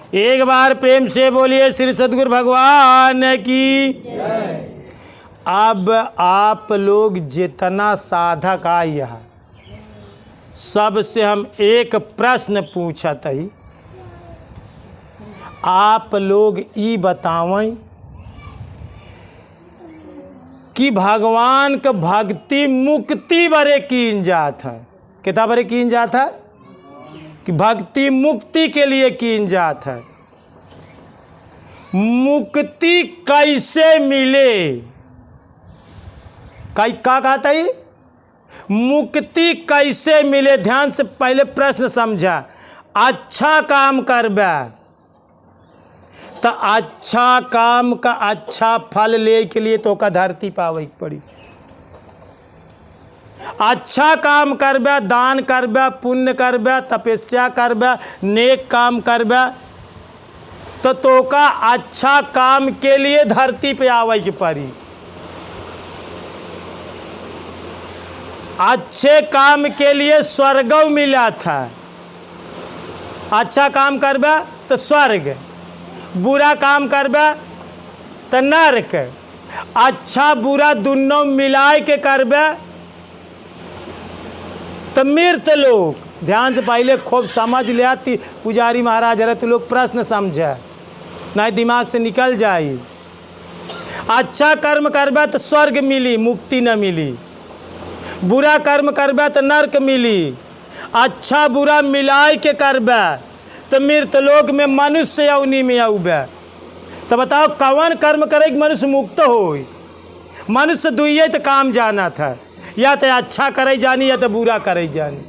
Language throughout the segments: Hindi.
एक बार प्रेम से बोलिए श्री सद्गुरु भगवान की। अब आप लोग जितना साधक आए यहाँ, सबसे हम एक प्रश्न पूछत ही, आप लोग ई बतावें कि भगवान का भक्ति मुक्ति बरे कीन जात है। कितना बरे कीन जात है? कि भक्ति मुक्ति के लिए कीन जात है। मुक्ति कैसे मिले? क्या कहता है? मुक्ति कैसे मिले? ध्यान से पहले प्रश्न समझा। अच्छा काम करबे तो अच्छा काम का अच्छा फल ले के लिए तो का धरती पावे पड़ी। अच्छा काम करबे, दान करबे, पुण्य करबे, तपस्या करबे, नेक काम करबे तो का अच्छा काम के लिए धरती पे आवे की पड़ी। अच्छे काम के लिए स्वर्ग मिला था। अच्छा काम करबे तो स्वर्ग, बुरा काम करबे तो नरक। अच्छा बुरा दोनों मिलाए के करबे तो मृत लोग। ध्यान से पहले खूब समझ लिया पुजारी महाराज, अरे तू लोग प्रश्न समझे, नहीं दिमाग से निकल जाए। अच्छा कर्म करबे तो स्वर्ग मिली, मुक्ति न मिली। बुरा कर्म करबे तो नरक मिली। अच्छा बुरा मिलाए के करबे तो मृत लोक में मनुष्य यौनी में आउबे। तो बताओ कौन कर्म करे कि मनुष्य मुक्त हो? मनुष्य दुइये तो काम जाना था, या तो अच्छा करे जानी या तो बुरा करे जानी।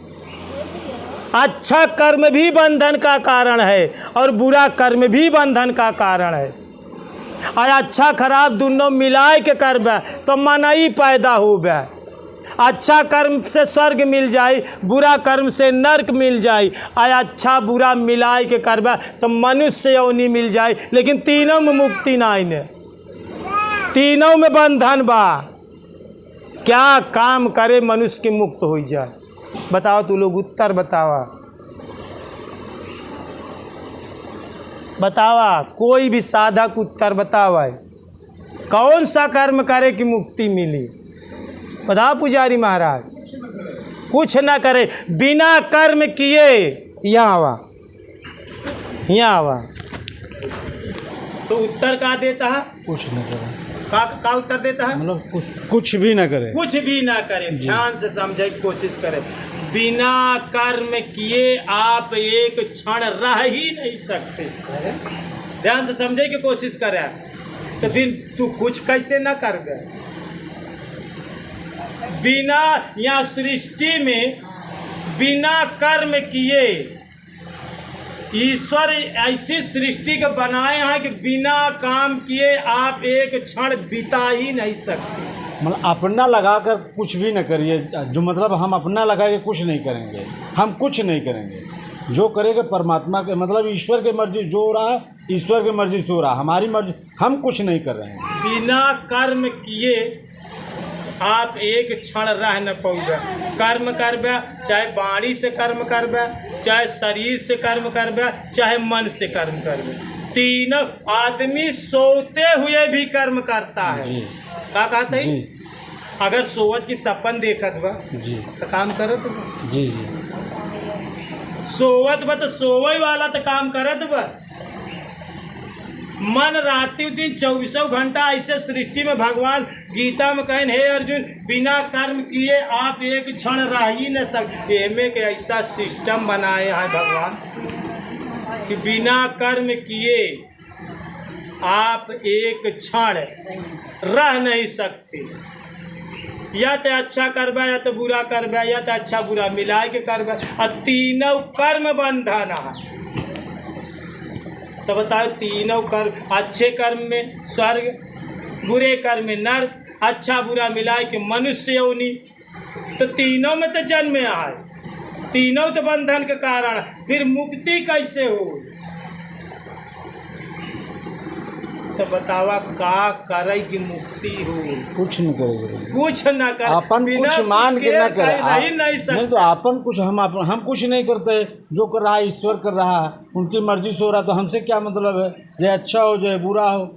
अच्छा कर्म भी बंधन का कारण है और बुरा कर्म भी बंधन का कारण है। और अच्छा खराब दोनों मिलाए के करबे तो मनई पैदा होबे। अच्छा कर्म से स्वर्ग मिल जाए, बुरा कर्म से नरक मिल जाए। और अच्छा बुरा मिलाए के करबे तो मनुष्य यौनी मिल जाए। लेकिन तीनों में मुक्ति नहीं ने, तीनों में बंधन बा। क्या काम करे मनुष्य के मुक्त हो जाए? बताओ तू लोग, उत्तर बतावा। बतावा, कोई भी साधक उत्तर बतावा। कौन सा कर्म करे कि मुक्ति मिली? बताओ पुजारी महाराज। कुछ ना करे, बिना कर्म किए। यहाँ आवा, यहाँ आवा। तो उत्तर का देता है? कुछ न करे। का उत्तर देता है? मतलब कुछ भी ना करे। कुछ भी ना करे। ध्यान से समझने की कोशिश करें। बिना कर्म किए आप एक क्षण रह ही नहीं सकते। ध्यान से समझने की कोशिश करें। तो फिर तू कुछ कैसे ना कर गए? बिना, यहाँ सृष्टि में बिना कर्म किए ईश्वर ऐसी सृष्टि को बनाए हैं कि बिना काम किए आप एक क्षण बिता ही नहीं सकते। मतलब अपना लगाकर कुछ भी न करिए। जो मतलब हम अपना लगा के कुछ नहीं करेंगे, हम कुछ नहीं करेंगे। जो करेगा परमात्मा के, मतलब ईश्वर की मर्जी जो हो रहा, ईश्वर की मर्जी से हो रहा, हमारी मर्जी, हम कुछ नहीं कर रहे हैं। बिना कर्म किए आप एक क्षण रह न पाओगे। कर्म करबे, चाहे वाणी से कर्म करबे, चाहे शरीर से कर्म करबे, चाहे मन से कर्म करबे। तीनों आदमी सोते हुए भी कर्म करता है। क्या कहते हैं? अगर सोवत की सपन देखत बा जी तो काम करत बा। जी जी। सोवत बा तो सोवे वाला तो काम करत बा। मन राति दिन 24 घंटा ऐसे सृष्टि में भगवान गीता में कहें, हे अर्जुन बिना कर्म किए आप एक क्षण रह ही न सकते। एमे के ऐसा सिस्टम बनाए हैं भगवान कि बिना कर्म किए आप एक क्षण रह नहीं सकते। या तो अच्छा करबे या तो बुरा करबे, या तो अच्छा बुरा मिला के करबे। और तीनों कर्म बंधन है। तो बताओ, तीनों कर्म, अच्छे कर्म में स्वर्ग, बुरे कर्म में नरक, अच्छा बुरा मिलाए के मनुष्य योनि। तो तीनों में तो जन्म आए, तीनों तो बंधन के कारण है। फिर मुक्ति कैसे हो? तो बतावा का करे की मुक्ति हो? कुछ नहीं करे गुरु जी। कुछ न कर, अपन बिना कुछ मान के न करे नहीं नहीं सकता। तो अपन कुछ हम कुछ नहीं करते, जो कर रहा है ईश्वर कर रहा है, उनकी मर्जी से हो रहा, तो हमसे क्या मतलब है? चाहे अच्छा हो चाहे बुरा हो,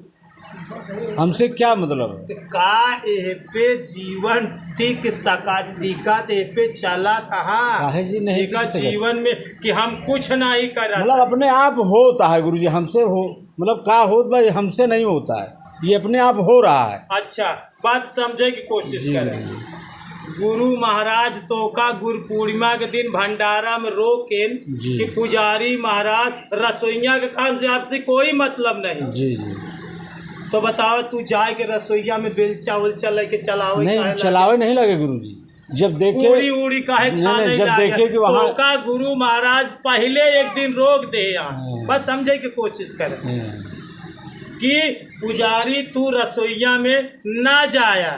हमसे क्या मतलब है? तो का एह पे जीवन टिक सका, टिका ते पे चला कहा काहे जी नहीं टिक सके? जीवन में कि हम कुछ नहीं कर, मतलब अपने आप होता है गुरु जी, हमसे हो मतलब का हो भाई, हमसे नहीं होता है, ये अपने आप हो रहा है। अच्छा बात समझे की कोशिश जी, करें। गुरु महाराज तो का गुरु पूर्णिमा के दिन भंडारा में रोकेन जी। कि पुजारी महाराज रसोईया के काम से आपसे कोई मतलब नहीं। जी जी। तो बताओ तू जाए के रसोईया में बेलचा उलचा लेके चलावे नहीं चलावे नहीं लगे गुरु जी, जब देखे उड़ी उड़ी काहे नहीं, जब देखे कि वहाँ तो का गुरु महाराज पहले एक दिन रोक दे यहाँ, बस समझे की कोशिश करें कि पुजारी तू रसोईया में ना जाया,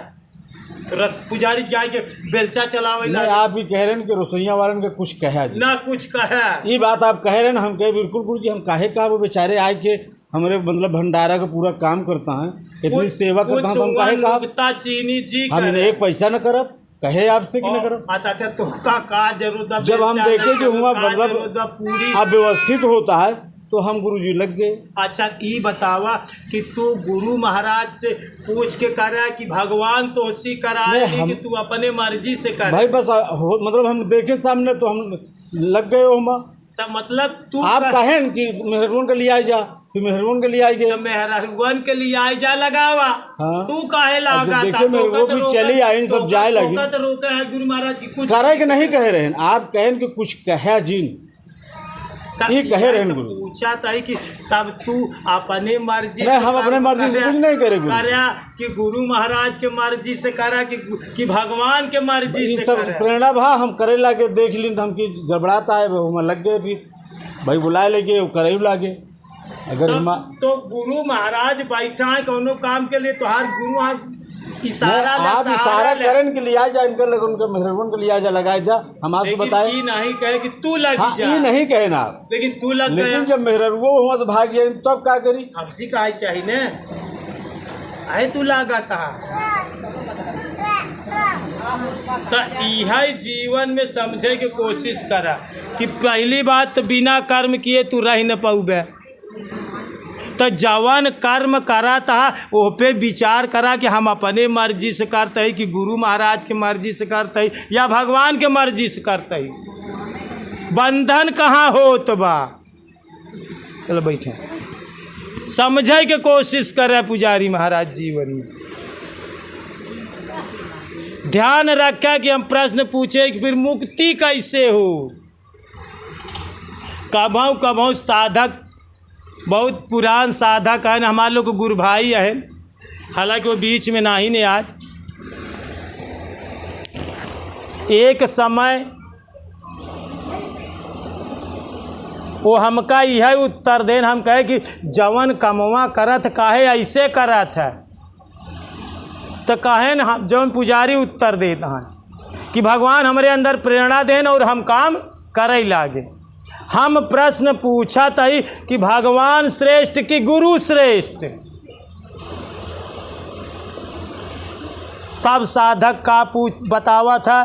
पुजारी जाए के बेलचा चलावे नहीं। आप भी कह रहे हैं कि रसोईया वालन के कुछ कहा जी, ना कुछ कहा। ये बात आप कह रहे हैं ना, हम कहे बिल्कुल गुरु जी, हम काहे का वो बेचारे आए के हमारे मतलब भंडारा का पूरा काम करता है, इतनी सेवा करता है, तो हम काहे का चीनी जी हम एक पैसा न करब, कहे आपसे कि न करब। अच्छा तो का जरूरत, जब हम देखे कि हुआ मतलब पूरी अव्यवस्थित होता है तो हम गुरु जी लग गए। अच्छा ये बतावा कि तू गुरु महाराज से पूछ के करा कि भगवान तो उसी कराए कि तू अपने मर्जी से कर? भाई बस मतलब हम देखे सामने तो हम लग गए हो। तो मतलब तू आप कहें कि मेहरबान के लिए आ जा, फिर मेहरबान के लिए आई गए, मेहरबान के लिए आई जा लगावा। हाँ। तू काहे लगा? देखिए मेरे भी चली आई, सब जाए लगी तो रोका है गुरु महाराज की कुछ करे कि नहीं कह रहे हैं? आप कहें कि कुछ कहे जिन ये कहे रहे हैं गुरु। पूछा था कि तब तू अपने मर्जी नहीं, हम अपने मर्जी से कुछ नहीं करे गुरु, करा कि गुरु महाराज के मर्जी से करा कि भगवान के मर्जी से सब करा। प्रेरणा भा हम करे लागे देख ली, हम की गड़बड़ाता है वो लग गए, फिर भाई बुलाए लेके वो करे लागे। अगर तो गुरु महाराज बैठा है कोनो काम के लिए, तो हर गुरु इशारा आप इशारा करें के लिए आ जा, इनके लगे उनके मेहरबान के लिए आ जा, लगाए जा, हम आपको बताए नहीं कहे कि तू लग जा, ये नहीं कहना आप, लेकिन तू लग गया। लेकिन जब मेहरबान वो हुआ तो भाग गया, तब क्या करी? हमसे कहा चाहिए न अरे तू लगा कहा। तो यह जीवन में समझे की कोशिश करा कि पहली बात तो बिना कर्म किए तू रह न पाऊबे, तो जवन कर्म करा था वो पे विचार करा कि हम अपने मर्जी से करते हैं कि गुरु महाराज के मर्जी से करते हैं या भगवान के मर्जी से करते हैं। बंधन कहाँ हो तो बा। चलो बैठे समझे के कोशिश करे पुजारी महाराज जीवन में। ध्यान रखा कि हम प्रश्न पूछे कि फिर मुक्ति कैसे हो। कभों कभों साधक बहुत पुरान साधक है, हमारे लोग गुरु भाई है, हालांकि वो बीच में नहीं ने आज। एक समय वो हमका यह उत्तर देन, हम कहे कि जवन कमवा करत काहे ऐसे करत है, तो कहे न जवन पुजारी उत्तर देता है कि भगवान हमारे अंदर प्रेरणा देन और हम काम करे लागे। हम प्रश्न पूछा था कि भगवान श्रेष्ठ कि गुरु श्रेष्ठ? तब साधक का बतावा था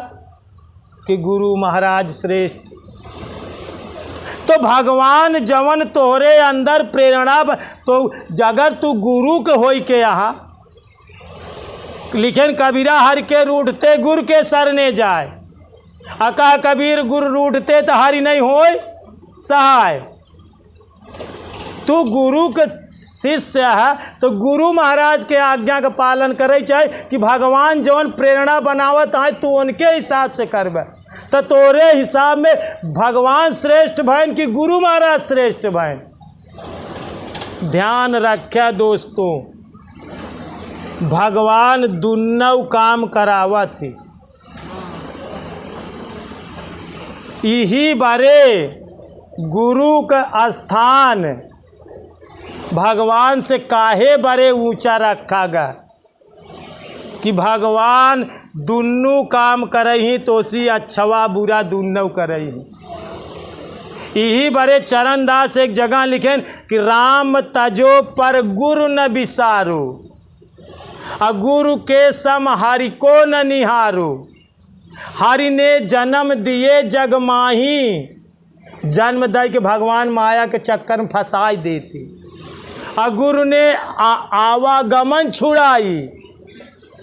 कि गुरु महाराज श्रेष्ठ। तो भगवान जवन तोहरे अंदर प्रेरणा तो अगर तू गुरु के होई के यहाँ लिखन कबीरा हर के रूठते गुरु के सरने जाए, अका कबीर गुरु रूठते तो हरि नहीं होय सहाय। तू गुरु के शिष्य है तो गुरु महाराज के आज्ञा का पालन करे, चाहे कि भगवान जवन प्रेरणा बनावत है तू उनके हिसाब से करबे, तो तोरे हिसाब में भगवान श्रेष्ठ भैन कि गुरु महाराज श्रेष्ठ भैन। ध्यान रखे दोस्तों, भगवान दुन्नों काम करावत थी। यही बारे गुरु का स्थान भगवान से काहे बड़े ऊंचा रखा गया कि भगवान दुन्नों काम करही तो सी अच्छवा बुरा दुन्नों करही। यही बड़े चरणदास एक जगह लिखें कि राम तजो पर गुरु न बिसारो, गुरु के सम हरि को न निहारो। हरि ने जन्म दिए जग माही, जन्म दई के भगवान माया के चक्कर में फंसाई देती। गुरु ने आवागमन छुड़ाई,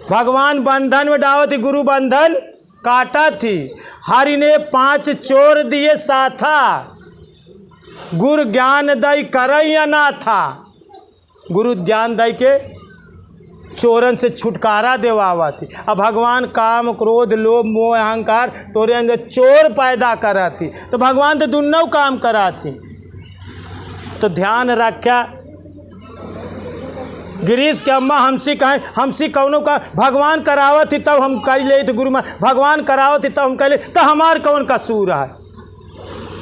भगवान बंधन में डालो थी, गुरु बंधन काटा थी। हरि ने 5 चोर दिए साथा, गुरु ज्ञान दई करई अनाथा। गुरु ज्ञान दई के चोरन से छुटकारा देवावा थी। अब भगवान काम क्रोध लोभ मोह अहंकार तोरे अंदर चोर पैदा करा थी, तो भगवान तो दोनों काम करा थी। तो ध्यान रखा, गिरीश के अम्मा हमसी कहें, हमसी कौनों का भगवान करावत थी तब हम कह ले, तो गुरु माँ भगवान करावत थी तब हम कह ले, तो हमार कौन कसूर है।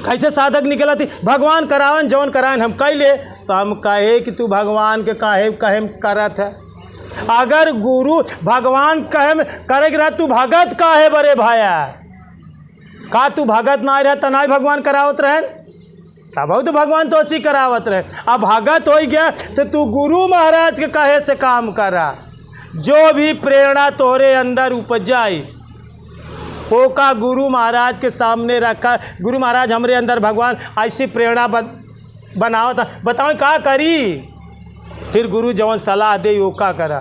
कैसे साधक निकला थी, भगवान करावन जौन करावन हम कह ले, तो हम कहे कि तू भगवान के काहे कहे करत है। अगर गुरु भगवान कहे करे रहा, तू भगत काहे बरे भाया, का तू भगत ना रह तो ना भगवान करावत रहे, तब तो भगवान तो ऐसी करावत रहे। अब भगत हो गया तो तू गुरु महाराज के कहे से काम करा। जो भी प्रेरणा तोरे अंदर उपजाई वो का गुरु महाराज के सामने रखा। गुरु महाराज हमरे अंदर भगवान ऐसी प्रेरणा बनाओ था, बताओ क्या करी, फिर गुरु जवन सलाह दे वो का करा।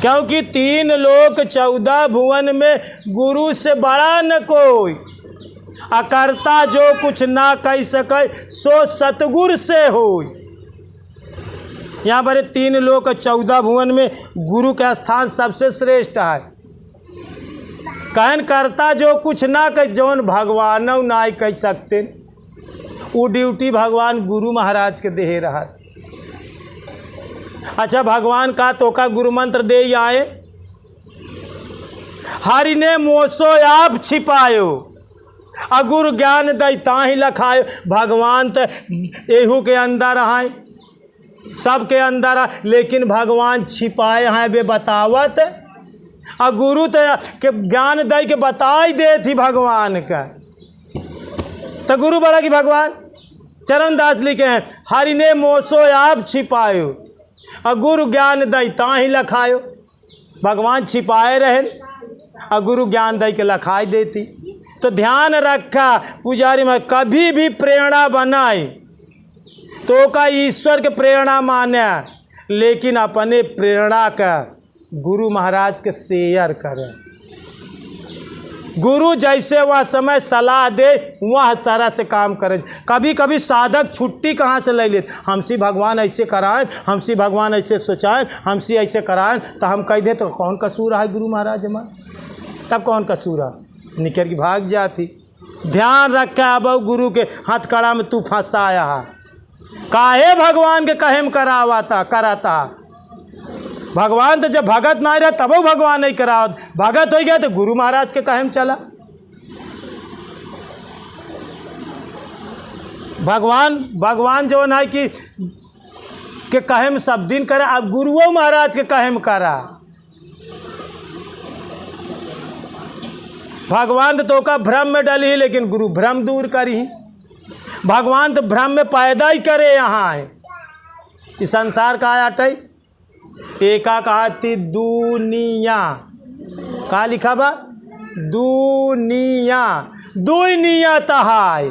क्योंकि 3 लोक 14 भुवन में गुरु से बड़ा न कोई, अकर्ता जो कुछ ना कह सके सो सतगुरु से हो। यहाँ पर 3 लोक 14 भुवन में गुरु का स्थान सबसे श्रेष्ठ है। कहन करता जो कुछ ना कह, जौन भगवान ना कह सकते, वो ड्यूटी भगवान गुरु महाराज के दे रहा। अच्छा, भगवान का तो का गुरु मंत्र दे आए, हरि ने मोसो आप छिपायो, अगुरु ज्ञान दई ताही लखायो। भगवान तो एहू के अंदर आए, सबके अंदर आ, लेकिन भगवान छिपाए हैं वे बतावत। गुरु तो के ज्ञान दई के बताई दे थी भगवान का, तो गुरु बड़ा कि भगवान। चरणदास लिखे हैं, हरि ने मोसो आप छिपायो, गुरु ज्ञान दई ताही लखायो। भगवान छिपाए रहे, गुरु ज्ञान दई के लखाई देती। तो ध्यान रखा पुजारी में, कभी भी प्रेरणा बनाए तो का ईश्वर के प्रेरणा माने, लेकिन अपने प्रेरणा का गुरु महाराज के शेयर करें। गुरु जैसे वह समय सलाह दे वह तरह से काम करे। कभी कभी साधक छुट्टी कहाँ से ले लेते, हमसे भगवान ऐसे कराएं, हमसे भगवान ऐसे सोचाएं, हमसे ऐसे कराएं, तो हम कह दे तो कौन कसूर है गुरु महाराज हमारा, तब कौन कसूर है, निकल की भाग जाती। ध्यान रखा, अब गुरु के हथकड़ा में तू फंसाया है, काहे भगवान के कहे में कराता। भगवान तो जब भगत ना रहा तब भगवान नहीं करावत, भगत हो गया तो गुरु महाराज के कहे में चला। भगवान जो है कि कहे में सब दिन करे, अब गुरुओं महाराज के कहे में करा। भगवान तो का भ्रम में डली, लेकिन गुरु भ्रम दूर करी। भगवान तो भ्रम में पैदा ही करे। यहाँ है इस संसार का आटई एका कहती दुनिया, का लिखा बा दुनिया, दुनिया तहाय।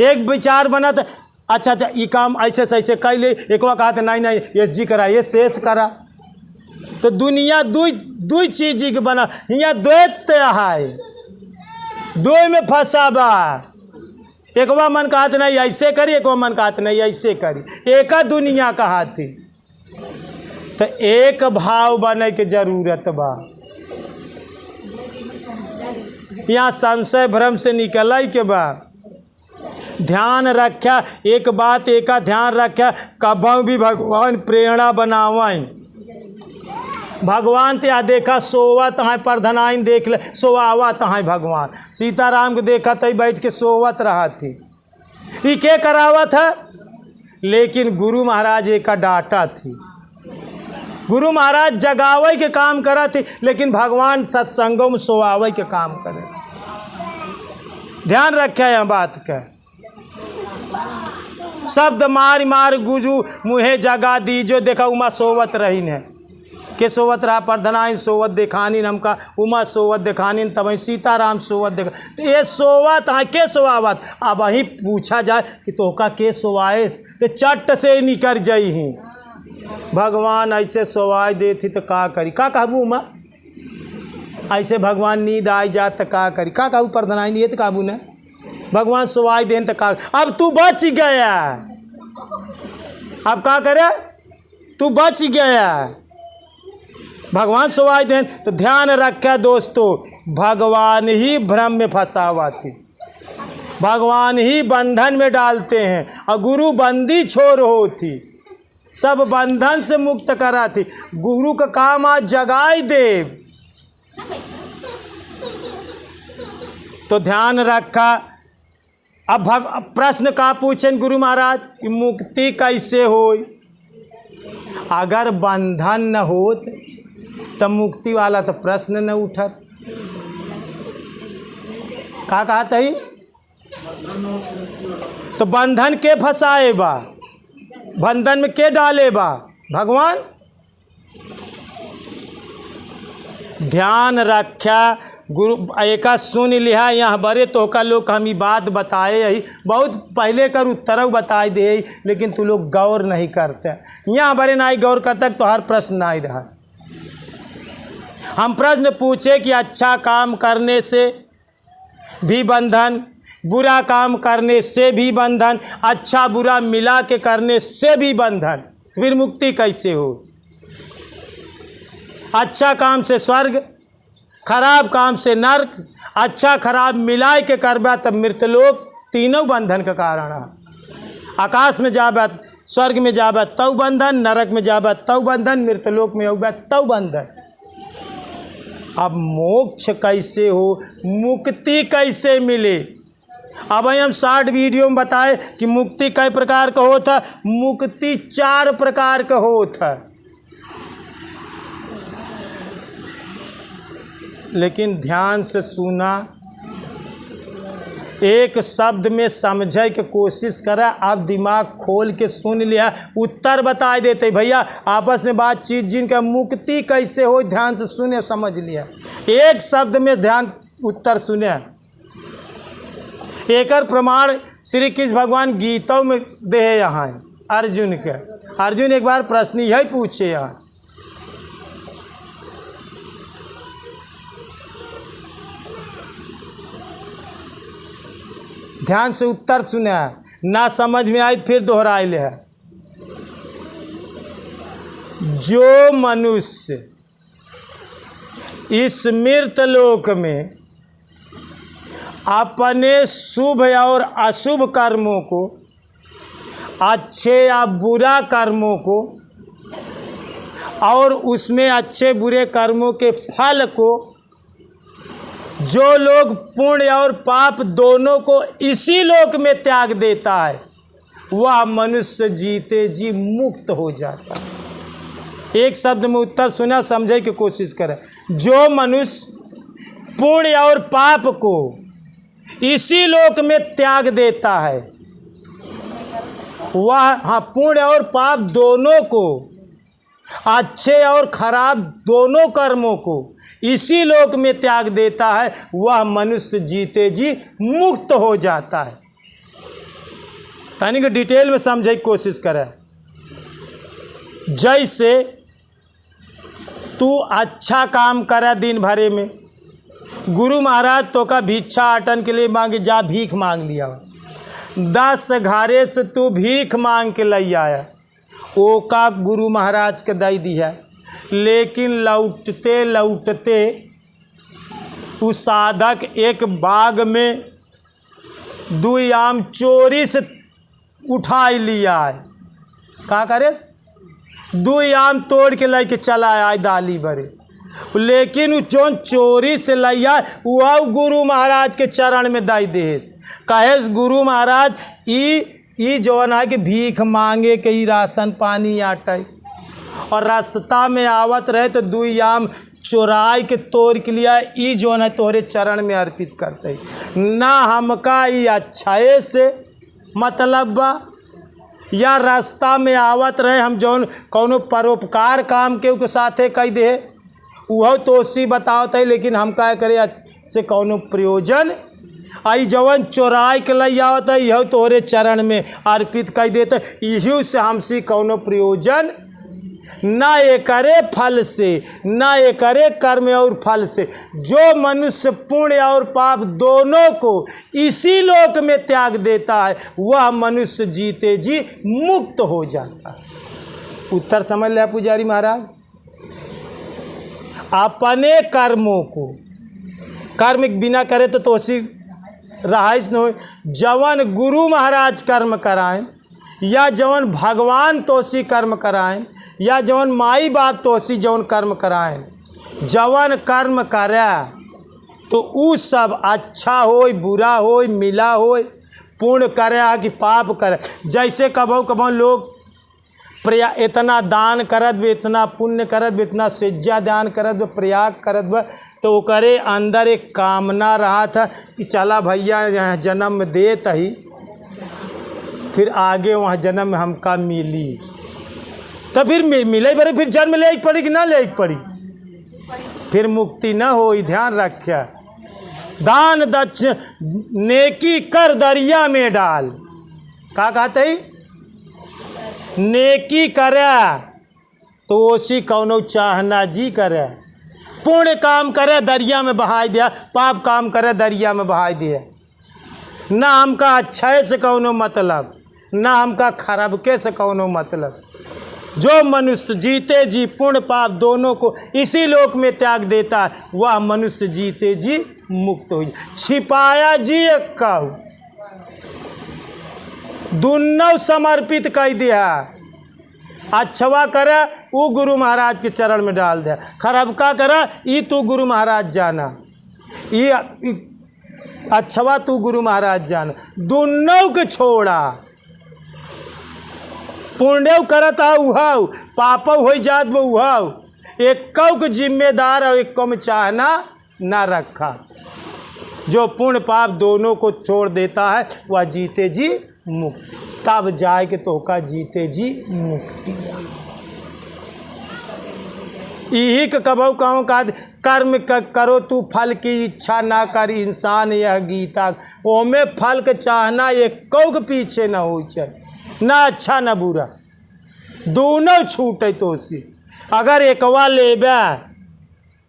एक विचार बना था, अच्छा ये काम ऐसे से ऐसे कर ले, एक बार कहा था नहीं ये जी करा, ये शेष करा, तो दुनिया दुई चीज के बना। यहाँ द्वैत है, दो में फंसा बा। एक बार मन कहा था नहीं ऐसे करी, एक बार मन कहा था नहीं ऐसे करी, एका दुनिया कहा थी। तो एक भाव बने के जरूरत बा। यहाँ संशय भ्रम से निकल के बा। ध्यान रखा, एक बात एका ध्यान रखा, कभी भी भगवान प्रेरणा बनावें। भगवान ते देखा सोवत है परधनाइन देख ले सोआवत है। भगवान सीताराम को देखा तई बैठ के सोवत रहा थी, ये के करावत है, लेकिन गुरु महाराज एक डांटा थी। गुरु महाराज जगावे के काम करा थी, लेकिन भगवान सत्संगों में सोआवे के काम करे। ध्यान रखे यह बात का। शब्द मार मार गुजू मुहे जगा दीजो, देखा उमा सोवत रही ने के सोवत रहा परधनाई सोवत देखानी नमका उमा सोवत देखानी तब सीताराम सोवत देखा। तो ये सोवत हाँ के सोवावत। अब वहीं पूछा जाए कि तोहका के सोवाए तो चट से निकल जाई ही। भगवान ऐसे सोवाई देती तो का करी, का कहबू उमा ऐसे भगवान नींद आई जात तो का करी, का कहबू परधनाई नहीं तो काबू न भगवान सोवाई देन तो का। अब तू बच गया, अब का करे तू बच गया, भगवान सोवाई देन। तो ध्यान रखे दोस्तों, भगवान ही भ्रम में फंसावाती, भगवान ही बंधन में डालते हैं और गुरु बंदी छोर होती, सब बंधन से मुक्त कराती। गुरु का काम आज जगाई देव। तो ध्यान रखा। अब प्रश्न का पूछें गुरु महाराज कि मुक्ति कैसे होई। अगर बंधन न होत तब मुक्ति वाला तो प्रश्न न उठत। का कहत है तो बंधन के फंसाए बा, बंधन में के डाले बा भगवान। ध्यान रखा गुरु एक सुन लिया यहाँ बड़े तो का लोग हम ये बात बताए यही बहुत पहले कर उत्तर बताए दे, लेकिन तू लोग गौर नहीं करते। यहाँ बड़े ना गौर करते तो हर प्रश्न ना ही रहा। हम प्रश्न पूछे कि अच्छा काम करने से भी बंधन, बुरा काम करने से भी बंधन, अच्छा बुरा मिला के करने से भी बंधन, फिर मुक्ति कैसे हो। अच्छा काम से स्वर्ग, खराब काम से नरक, अच्छा खराब मिलाए के करबा तब मृतलोक, तीनों बंधन का कारण है। आकाश में जाबा स्वर्ग में जाबा तव बंधन, नरक में जाबा तव बंधन, मृतलोक में होगा तव बंधन। अब मोक्ष कैसे हो, मुक्ति कैसे मिले। अब हम शॉर्ट वीडियो में बताए कि मुक्ति कई प्रकार का होता। मुक्ति 4 प्रकार का होता, लेकिन ध्यान से सुना, एक शब्द में समझे की कोशिश करा। आप दिमाग खोल के सुन लिया, उत्तर बता देते भैया आपस में बातचीत। जिनका मुक्ति कैसे हो ध्यान से सुने समझ लिया, एक शब्द में ध्यान उत्तर सुने। एकर प्रमाण श्री कृष्ण भगवान गीतों में दे यहाँ अर्जुन के। अर्जुन एक बार प्रश्न यही पूछे यहाँ, ध्यान से उत्तर सुने, ना समझ में आई फिर दोहराए ले है। जो मनुष्य इस मृत लोक में अपने शुभ और अशुभ कर्मों को, अच्छे या बुरा कर्मों को और उसमें अच्छे बुरे कर्मों के फल को, जो लोग पुण्य और पाप दोनों को इसी लोक में त्याग देता है, वह मनुष्य जीते जी मुक्त हो जाता है। एक शब्द में उत्तर सुना, समझे की कोशिश करें। जो मनुष्य पुण्य और पाप को इसी लोक में त्याग देता है, वह पुण्य और पाप दोनों को, अच्छे और खराब दोनों कर्मों को इसी लोक में त्याग देता है, वह मनुष्य जीते जी मुक्त हो जाता है। तनिक डिटेल में समझने की कोशिश करें। जैसे तू अच्छा काम करे दिन भरे में, गुरु महाराज तो का भिक्षा आटन के लिए मांगे, जा भीख मांग लिया। 10 घरे से तू भीख मांग के ले आया, वो का गुरु महाराज के दे दिया। लेकिन लौटते लौटते उस साधक एक बाग में 2 आम चोरी से उठा लिया है। का करे 2 आम तोड़ के लेके चला आए दाली भरे, लेकिन जो चोरी से लिया वह गुरु महाराज के चरण में दे दे। कहे गुरु महाराज ई जौन है कि भीख मांगे के ही राशन पानी आटे, और रास्ता में आवत रहे तो 2 आम चोराई के तोड़ के लिया ई जो है तोहरे चरण में अर्पित करते ना हमका ई अच्छाए से मतलब बा या रास्ता में आवत रहे हम जौन कौनो परोपकार काम के साथे कह दे वह तो सी बतावत है लेकिन हम क्या करे से कौनो प्रयोजन आई जवन चोराई के लई आवत है यह तोहरे चरण में अर्पित कर देते यही से हमसे कौनो प्रयोजन ना ये करे फल से ना ये करे कर्म और फल से। जो मनुष्य पुण्य और पाप दोनों को इसी लोक में त्याग देता है वह मनुष्य जीते जी मुक्त हो जाता है। उत्तर समझ लिया पुजारी महाराज। अपने कर्मों को कर्म बिना करे तो तोसी रहाइश न हो। जवन गुरु महाराज कर्म कराएं या जवन भगवान तोसी कर्म कराएं या जवन माई बाप तोसी जवन कर्म कराएं जवन कर्म करे तो उ सब अच्छा हो बुरा हो मिला हो पुण्य करे कि पाप करे। जैसे कबो कबो लोग इतना दान करत बे इतना पुण्य करत बे इतना सेज्जा दान करत बे प्रयाग करत बे तो वो करे अंदर एक कामना रहा था कि चला भैया यहाँ जन्म देत ही फिर आगे वहाँ जन्म में हमका मिली तो फिर मिले बड़े फिर जन्म ले पड़ी कि ना ले पड़ी फिर मुक्ति न हो। ध्यान रखिया दान दक्ष नेकी कर दरिया में डाल का कहते ही नेकी करे तो ओसी कौनो चाहना जी करे पुण्य काम करे दरिया में बहाई दिया पाप काम करे दरिया में बहाई दिया। ना हमका अच्छाई से कौनो मतलब ना हमका खराब के से कौनो मतलब। जो मनुष्य जीते जी पुण्य पाप दोनों को इसी लोक में त्याग देता है वह मनुष्य जीते जी मुक्त हो जाए। छिपाया जी एक कहू दुन्नों समर्पित कर दिया। अच्छवा करे वो गुरु महाराज के चरण में डाल दिया खराबका करे ये तू गुरु महाराज जाना ये अच्छवा तू गुरु महाराज जाना दुन्नों के छोड़ा। पुण्य करता उहाऊ पाप हो जात वो उहाऊ एक के जिम्मेदार और एक में चाहना ना रखा। जो पुण्य पाप दोनों को छोड़ देता है वह जीते जी मुक्त तब जाए के तो का जीते जी मुक्ति। यही कबो कहूँ का कर्म करो तू फल की इच्छा ना कर इंसान यह गीता ओमे फल के चाहना एक के पीछे ना हो चाहे ना अच्छा ना बुरा दोनों छूटे तो सी। अगर एकवा लेबा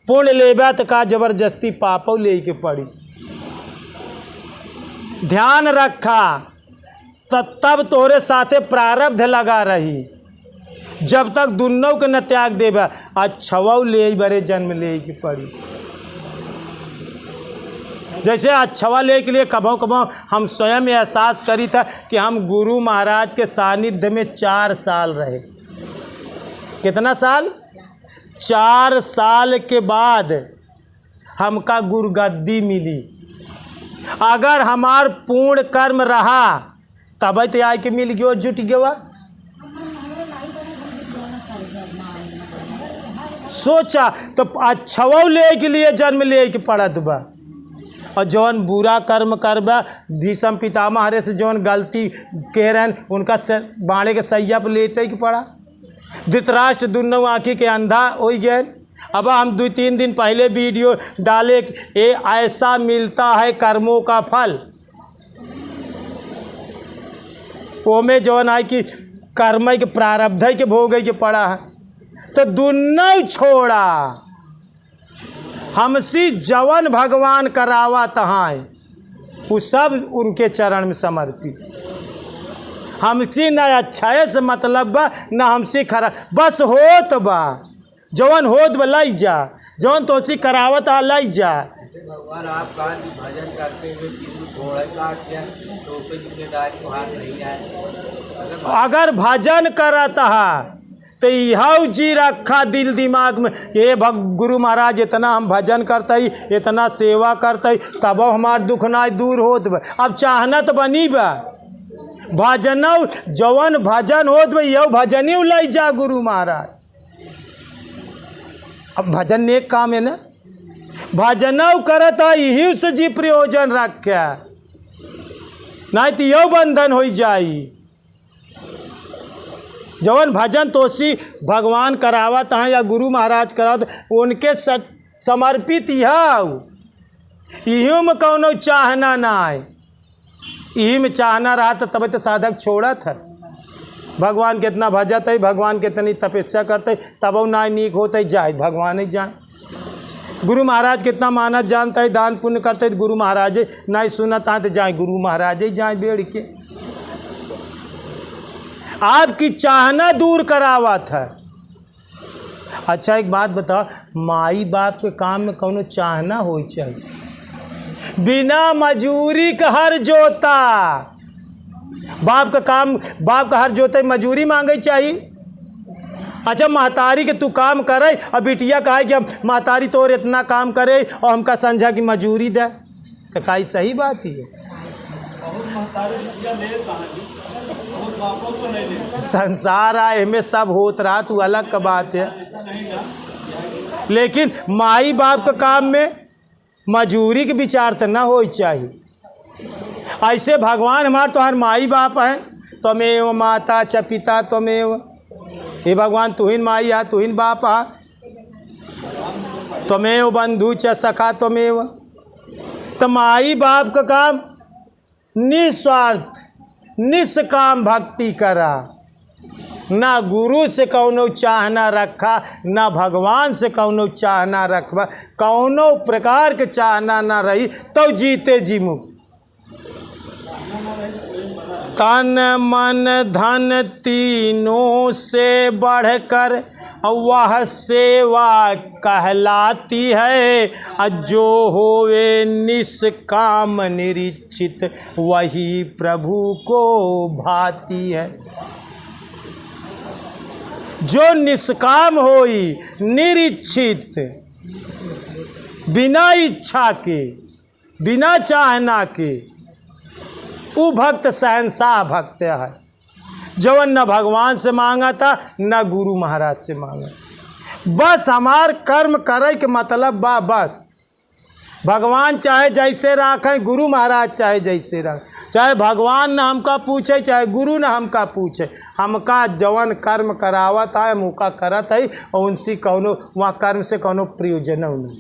पुण्य लेबा तो का जबरदस्ती पापो ले के पड़ी। ध्यान रखा तब तोरे साथे प्रारब्ध लगा रही जब तक दुनों के न त्याग देबा अच्छवा ले बड़े जन्म ले के पड़ी। जैसे अच्छवा ले के लिए कभों कभों हम स्वयं एहसास करी था कि हम गुरु महाराज के सानिध्य में 4 साल रहे। कितना साल? 4 साल के बाद हमका गुरुगद्दी मिली। अगर हमार पूर्ण कर्म रहा तब तो आए के मिल गयो जुट गया। सोचा तो अच्छवा ले के लिए जन्म ले के पड़त बा और जौन बुरा कर्म करबा भीष्म पितामह हरे से जौन गलती कह रहे हैं उनका बाणे के सैया पर लेटे के पड़ा। धृतराष्ट्र दुनों आँखी के अंधा हो गए। अब हम 2-3 दिन पहले वीडियो डाले ये ऐसा मिलता है कर्मों का फल। वो में जौन है कि कर्म के प्रारब्ध के भोग के पड़ा है तो दुनों छोड़ा। हमसी जवन भगवान करावा तहां वो सब उनके चरण में समर्पित। हमसी न अच्छाए से मतलब बा न हमसी खरा बस होत बा जवन होत बा लाई जा जवन तोसी करावत आ लाई जा। भगवान आप कहा भजन करते हुए किसी घोड़ा काट दिया तो कोई जिम्मेदारी को हाथ नहीं आए। अगर भजन करता है तो यह जी रखा दिल दिमाग में ये गुरु महाराज इतना हम भजन करते ही इतना सेवा करते ही तब हमार दुख ना दूर होत बा। अब चाहना तो बनी बा भजन जवन भजन होत बा यह भजन ही लाई जा गुरु महाराज। अब भजन नेक काम है ना, भजनऊ करत यही से जी प्रयोजन रख्या, नहीं तो यो बंधन हो जाई। जवन भजन तोसी भगवान करावत हैं या गुरु महाराज करावत, उनके समर्पित यही में कौनो चाहना ना है। यही में चाहना रहा तो तब तो साधक छोड़त है। भगवान कितना भजत है, भगवान कितनी तपस्या करते, तब ना नीक होते जाए भगवान ही जाए। गुरु महाराज कितना मानत जानता है, दान पुण्य करते गुरु महाराज नहीं सुनता तो जाए गुरु महाराज ही जाए बेड़ के। आपकी चाहना दूर करावत है। अच्छा एक बात बताओ, माई बाप के काम में कौनो चाहना हो चाहिए? बिना मजूरी का हर जोता, बाप का काम, बाप का हर जोते मजूरी मांगे चाहिए। अच्छा महतारी के तू काम करे और बिटिया कहे कि हम महतारी तोर इतना काम करे और हमका समझा कि मजूरी दे, तो का सही बात ही है? संसार आए में सब होत रहा, तू अलग का बात है। लेकिन माई बाप का काम में मजूरी के विचार तो ना हो चाहिए। ऐसे भगवान हमारे तो हर माई बाप हैं, त्वमेव माता च पिता त्वमेव, हे भगवान तू ही माई आ, तू ही बाप आ, त्वमेव बंधु च सखा त्वमेव। तो माई बाप का काम निस्वार्थ निष्काम भक्ति करा, ना गुरु से कौनो चाहना रखा, ना भगवान से कौनो चाहना रखवा, कौनो प्रकार के चाहना ना रही तो जीते जी मुक्त। तन मन धन तीनों से बढ़कर वह सेवा कहलाती है, जो होवे निष्काम निरीक्षित वही प्रभु को भाती है। जो निष्काम होई निरीक्षित, बिना इच्छा के बिना चाहना के, वो भक्त शहंशाह भक्त है, जवन न भगवान से मांगा था न गुरु महाराज से मांगा। बस हमार कर्म करे के मतलब बा, बस भगवान चाहे जैसे राखें, गुरु महाराज चाहे जैसे रखें, चाहे भगवान न हमका पूछे चाहे गुरु न हमका पूछे, हमका जवन कर्म करावत है हम उका करत है, और उनसे कौनो वहाँ कर्म से कौनो प्रयोजन नहीं।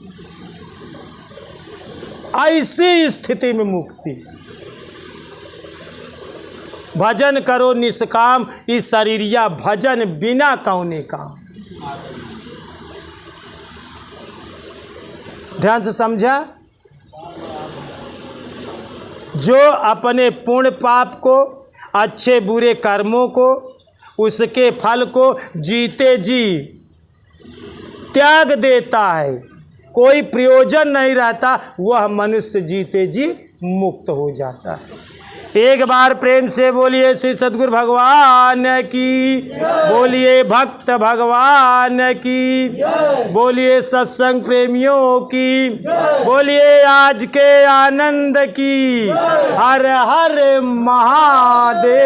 ऐसी स्थिति में मुक्ति। भजन करो निष्काम, इस शरीरिया भजन बिना कौने काम। ध्यान से समझा? जो अपने पुण्य पाप को, अच्छे बुरे कर्मों को, उसके फल को जीते जी त्याग देता है, कोई प्रयोजन नहीं रहता, वह मनुष्य जीते जी मुक्त हो जाता है। एक बार प्रेम से बोलिए श्री सद्गुरु भगवान की, बोलिए भक्त भगवान की, बोलिए सत्संग प्रेमियों की, बोलिए आज के आनंद की। हर हर महादेव।